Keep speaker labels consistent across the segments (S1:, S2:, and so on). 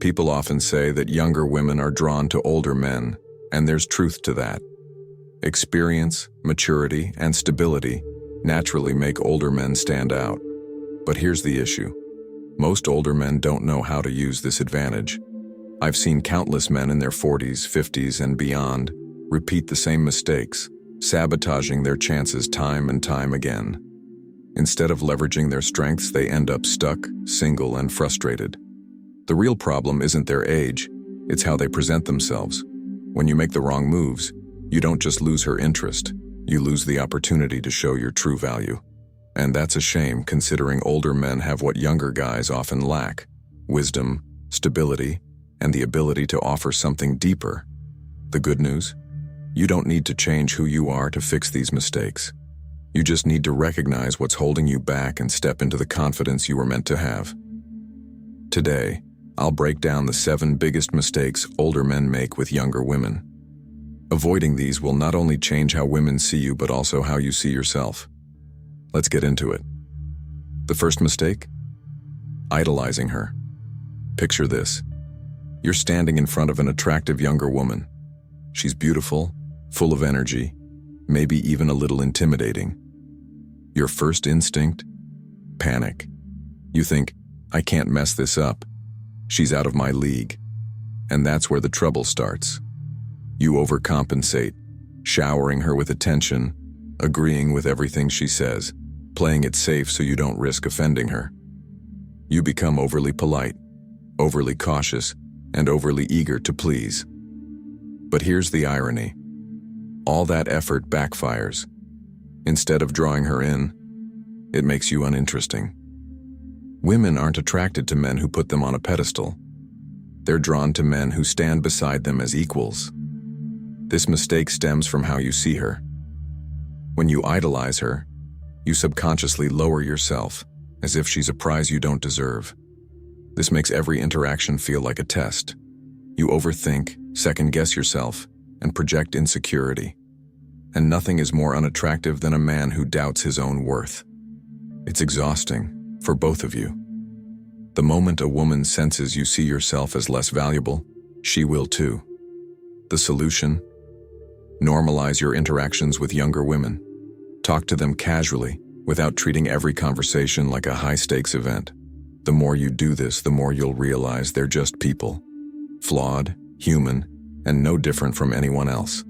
S1: People often say that younger women are drawn to older men, and there's truth to that. Experience, maturity, and stability naturally make older men stand out. But here's the issue. Most older men don't know how to use this advantage. I've seen countless men in their 40s, 50s, and beyond repeat the same mistakes, sabotaging their chances time and time again. Instead of leveraging their strengths, they end up stuck, single, and frustrated. The real problem isn't their age, it's how they present themselves. When you make the wrong moves, you don't just lose her interest, you lose the opportunity to show your true value. And that's a shame, considering older men have what younger guys often lack: wisdom, stability, and the ability to offer something deeper. The good news? You don't need to change who you are to fix these mistakes. You just need to recognize what's holding you back and step into the confidence you were meant to have. Today, I'll break down the 7 biggest mistakes older men make with younger women. Avoiding these will not only change how women see you, but also how you see yourself. Let's get into it. The first mistake? Idolizing her. Picture this. You're standing in front of an attractive younger woman. She's beautiful, full of energy, maybe even a little intimidating. Your first instinct? Panic. You think, I can't mess this up. She's out of my league. And that's where the trouble starts. You overcompensate, showering her with attention, agreeing with everything she says, playing it safe so you don't risk offending her. You become overly polite, overly cautious, and overly eager to please. But here's the irony. All that effort backfires. Instead of drawing her in, it makes you uninteresting. Women aren't attracted to men who put them on a pedestal. They're drawn to men who stand beside them as equals. This mistake stems from how you see her. When you idolize her, you subconsciously lower yourself, as if she's a prize you don't deserve. This makes every interaction feel like a test. You overthink, second-guess yourself, and project insecurity. And nothing is more unattractive than a man who doubts his own worth. It's exhausting for both of you. The moment a woman senses you see yourself as less valuable, she will too. The solution? Normalize your interactions with younger women. Talk to them casually, without treating every conversation like a high-stakes event. The more you do this, the more you'll realize they're just people. Flawed, human, and no different from anyone else.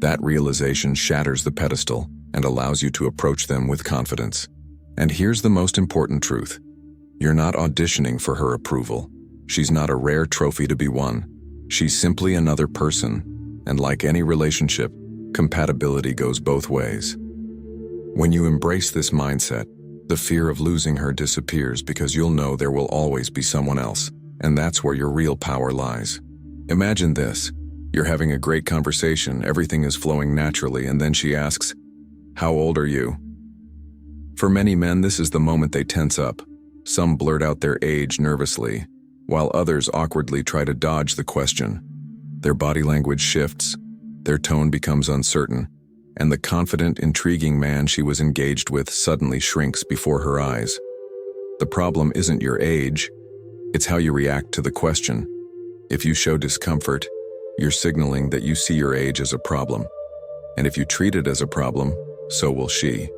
S1: That realization shatters the pedestal and allows you to approach them with confidence. And here's the most important truth. You're not auditioning for her approval. She's not a rare trophy to be won. She's simply another person. And like any relationship, compatibility goes both ways. When you embrace this mindset, the fear of losing her disappears because you'll know there will always be someone else, and that's where your real power lies. Imagine this. You're having a great conversation, everything is flowing naturally, and then she asks, "How old are you?" For many men, this is the moment they tense up. Some blurt out their age nervously, while others awkwardly try to dodge the question. Their body language shifts, their tone becomes uncertain, and the confident, intriguing man she was engaged with suddenly shrinks before her eyes. The problem isn't your age, it's how you react to the question. If you show discomfort, you're signaling that you see your age as a problem. And if you treat it as a problem, so will she.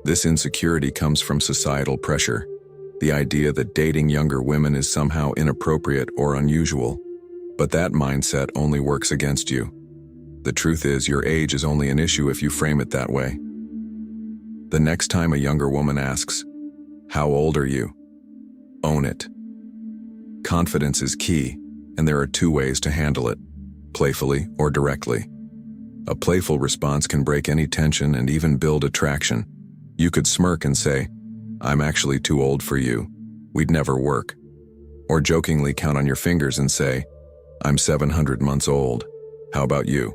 S1: This insecurity comes from societal pressure, the idea that dating younger women is somehow inappropriate or unusual. But that mindset only works against you. The truth is, your age is only an issue if you frame it that way. The next time a younger woman asks, "How old are you?" Own it. Confidence is key, and there are 2 ways to handle it, playfully or directly. A playful response can break any tension and even build attraction. You could smirk and say, "I'm actually too old for you. We'd never work." Or jokingly count on your fingers and say, "I'm 700 months old. How about you?"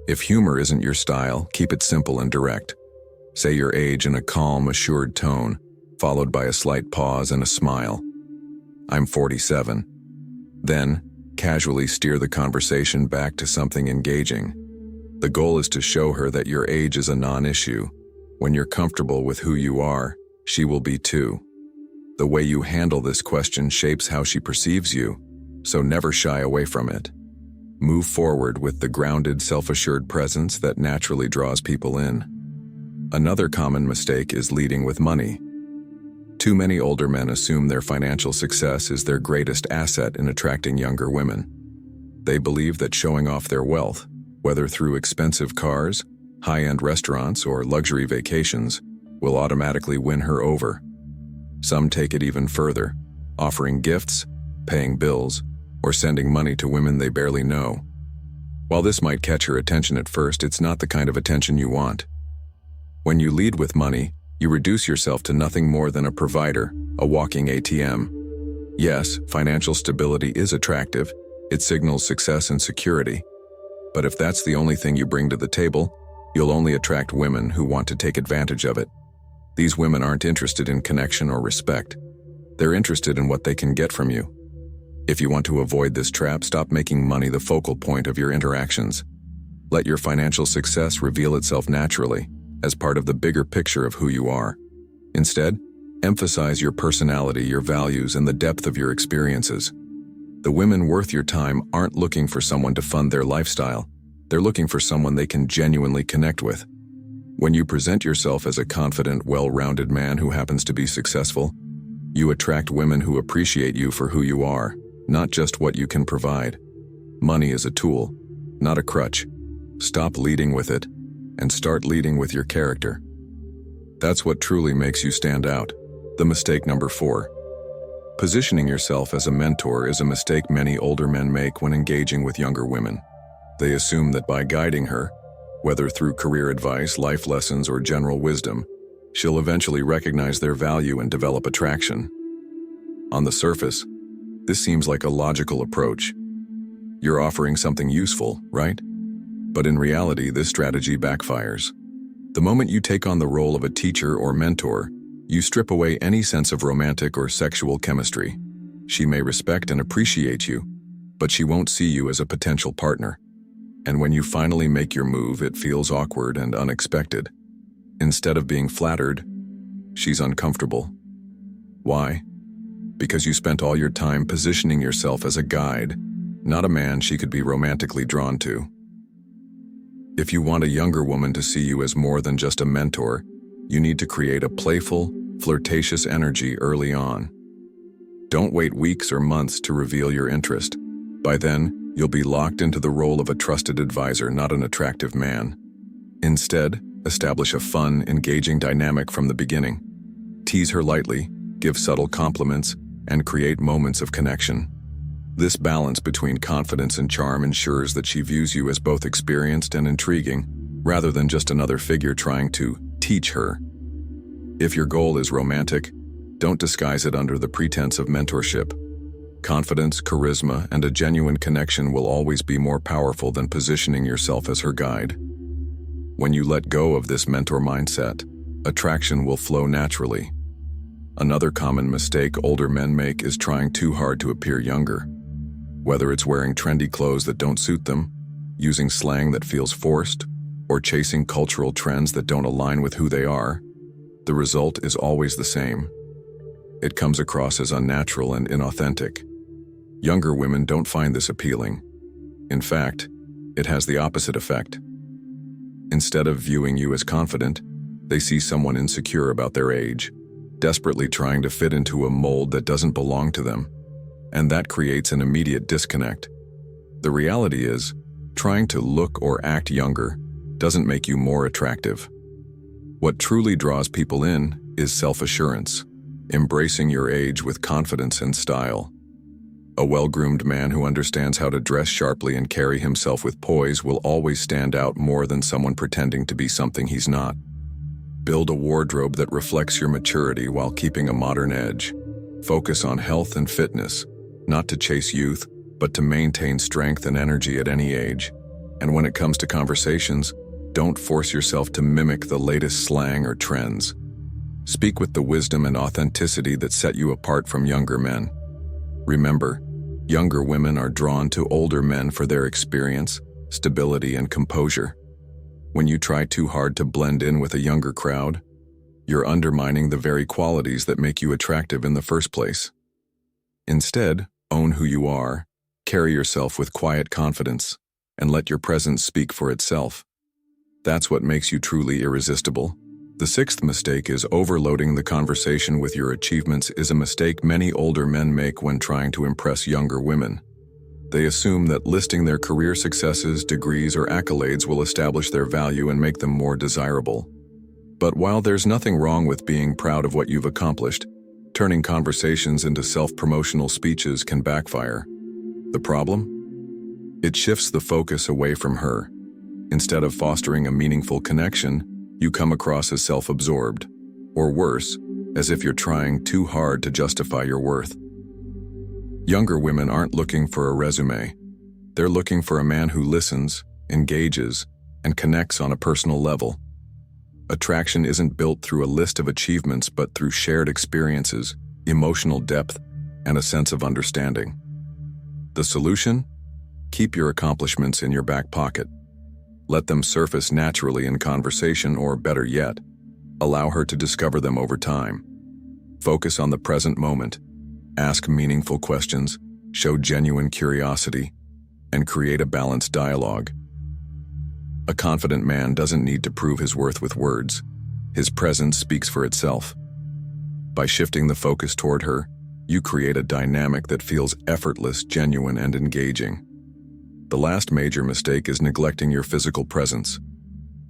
S1: If humor isn't your style, keep it simple and direct. Say your age in a calm, assured tone, followed by a slight pause and a smile. "I'm 47. Then, casually steer the conversation back to something engaging. The goal is to show her that your age is a non-issue. When you're comfortable with who you are, she will be too. The way you handle this question shapes how she perceives you. so never shy away from it. Move forward with the grounded, self-assured presence that naturally draws people in. Another common mistake is leading with money. Too many older men assume their financial success is their greatest asset in attracting younger women. They believe that showing off their wealth, whether through expensive cars, high-end restaurants, or luxury vacations, will automatically win her over. Some take it even further, offering gifts, paying bills, or sending money to women they barely know. While this might catch her attention at first, it's not the kind of attention you want. When you lead with money, you reduce yourself to nothing more than a provider, a walking ATM. Yes, financial stability is attractive. It signals success and security. But if that's the only thing you bring to the table, you'll only attract women who want to take advantage of it. These women aren't interested in connection or respect. They're interested in what they can get from you. If you want to avoid this trap, stop making money the focal point of your interactions. Let your financial success reveal itself naturally, as part of the bigger picture of who you are. Instead, emphasize your personality, your values, and the depth of your experiences. The women worth your time aren't looking for someone to fund their lifestyle. They're looking for someone they can genuinely connect with. When you present yourself as a confident, well-rounded man who happens to be successful, you attract women who appreciate you for who you are, not just what you can provide. Money is a tool, not a crutch. Stop leading with it and start leading with your character. That's what truly makes you stand out. The mistake number 4. Positioning yourself as a mentor is a mistake many older men make when engaging with younger women. They assume that by guiding her, whether through career advice, life lessons, or general wisdom, she'll eventually recognize their value and develop attraction. On the surface, this seems like a logical approach. You're offering something useful, right? But in reality, this strategy backfires. The moment you take on the role of a teacher or mentor, you strip away any sense of romantic or sexual chemistry. She may respect and appreciate you, but she won't see you as a potential partner. And when you finally make your move, it feels awkward and unexpected. Instead of being flattered, she's uncomfortable. Why? Because you spent all your time positioning yourself as a guide, not a man she could be romantically drawn to. If you want a younger woman to see you as more than just a mentor, you need to create a playful, flirtatious energy early on. Don't wait weeks or months to reveal your interest. By then, you'll be locked into the role of a trusted advisor, not an attractive man. Instead, establish a fun, engaging dynamic from the beginning. Tease her lightly, give subtle compliments, and create moments of connection. This balance between confidence and charm ensures that she views you as both experienced and intriguing, rather than just another figure trying to teach her. If your goal is romantic, don't disguise it under the pretense of mentorship. Confidence, charisma, and a genuine connection will always be more powerful than positioning yourself as her guide. When you let go of this mentor mindset, attraction will flow naturally. Another common mistake older men make is trying too hard to appear younger. Whether it's wearing trendy clothes that don't suit them, using slang that feels forced, or chasing cultural trends that don't align with who they are, the result is always the same. It comes across as unnatural and inauthentic. Younger women don't find this appealing. In fact, it has the opposite effect. Instead of viewing you as confident, they see someone insecure about their age, desperately trying to fit into a mold that doesn't belong to them. And that creates an immediate disconnect. The reality is, trying to look or act younger doesn't make you more attractive. What truly draws people in is self-assurance, embracing your age with confidence and style. A well-groomed man who understands how to dress sharply and carry himself with poise will always stand out more than someone pretending to be something he's not. Build a wardrobe that reflects your maturity while keeping a modern edge. Focus on health and fitness, not to chase youth, but to maintain strength and energy at any age. And when it comes to conversations, don't force yourself to mimic the latest slang or trends. Speak with the wisdom and authenticity that set you apart from younger men. Remember, younger women are drawn to older men for their experience, stability, and composure. When you try too hard to blend in with a younger crowd, you're undermining the very qualities that make you attractive in the first place. Instead, own who you are, Carry yourself with quiet confidence and let your presence speak for itself. That's what makes you truly irresistible. The sixth mistake is overloading the conversation with your achievements is a mistake many older men make when trying to impress younger women. They assume that listing their career successes, degrees, or accolades will establish their value and make them more desirable. But while there's nothing wrong with being proud of what you've accomplished, turning conversations into self-promotional speeches can backfire. The problem? It shifts the focus away from her. Instead of fostering a meaningful connection, you come across as self-absorbed, or worse, as if you're trying too hard to justify your worth. Younger women aren't looking for a resume. They're looking for a man who listens, engages, and connects on a personal level. Attraction isn't built through a list of achievements but through shared experiences, emotional depth, and a sense of understanding. The solution? Keep your accomplishments in your back pocket. Let them surface naturally in conversation, or better yet, allow her to discover them over time. Focus on the present moment. Ask meaningful questions, show genuine curiosity, and create a balanced dialogue. A confident man doesn't need to prove his worth with words. His presence speaks for itself. By shifting the focus toward her, you create a dynamic that feels effortless, genuine, and engaging. The last major mistake is neglecting your physical presence.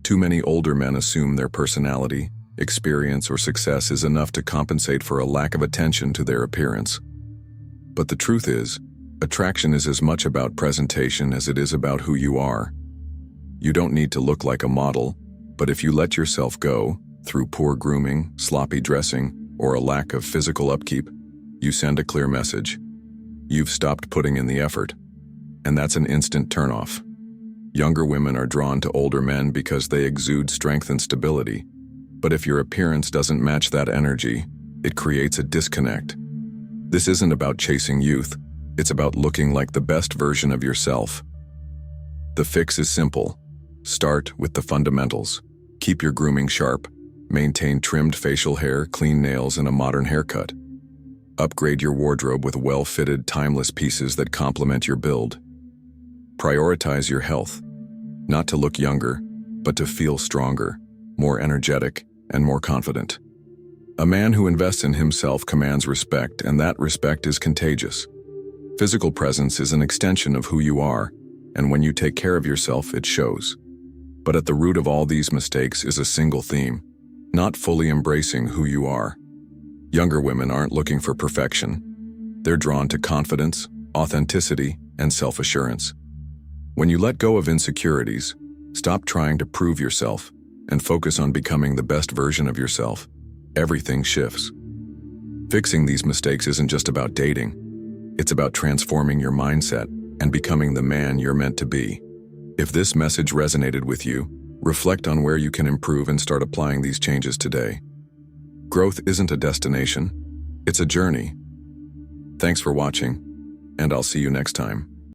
S1: Too many older men assume their personality, experience, or success is enough to compensate for a lack of attention to their appearance. But the truth is, attraction is as much about presentation as it is about who you are. You don't need to look like a model, but if you let yourself go, through poor grooming, sloppy dressing, or a lack of physical upkeep, you send a clear message. You've stopped putting in the effort. And that's an instant turnoff. Younger women are drawn to older men because they exude strength and stability. But if your appearance doesn't match that energy, it creates a disconnect. This isn't about chasing youth, it's about looking like the best version of yourself. The fix is simple. Start with the fundamentals. Keep your grooming sharp. Maintain trimmed facial hair, clean nails, and a modern haircut. Upgrade your wardrobe with well-fitted, timeless pieces that complement your build. Prioritize your health, not to look younger, but to feel stronger, more energetic, and more confident. A man who invests in himself commands respect, and that respect is contagious. Physical presence is an extension of who you are, and when you take care of yourself, it shows. But at the root of all these mistakes is a single theme: not fully embracing who you are. Younger women aren't looking for perfection. They're drawn to confidence, authenticity, and self-assurance. When you let go of insecurities, stop trying to prove yourself, and focus on becoming the best version of yourself, everything shifts. Fixing these mistakes isn't just about dating. It's about transforming your mindset and becoming the man you're meant to be. If this message resonated with you, reflect on where you can improve and start applying these changes today. Growth isn't a destination, it's a journey. Thanks for watching, and I'll see you next time.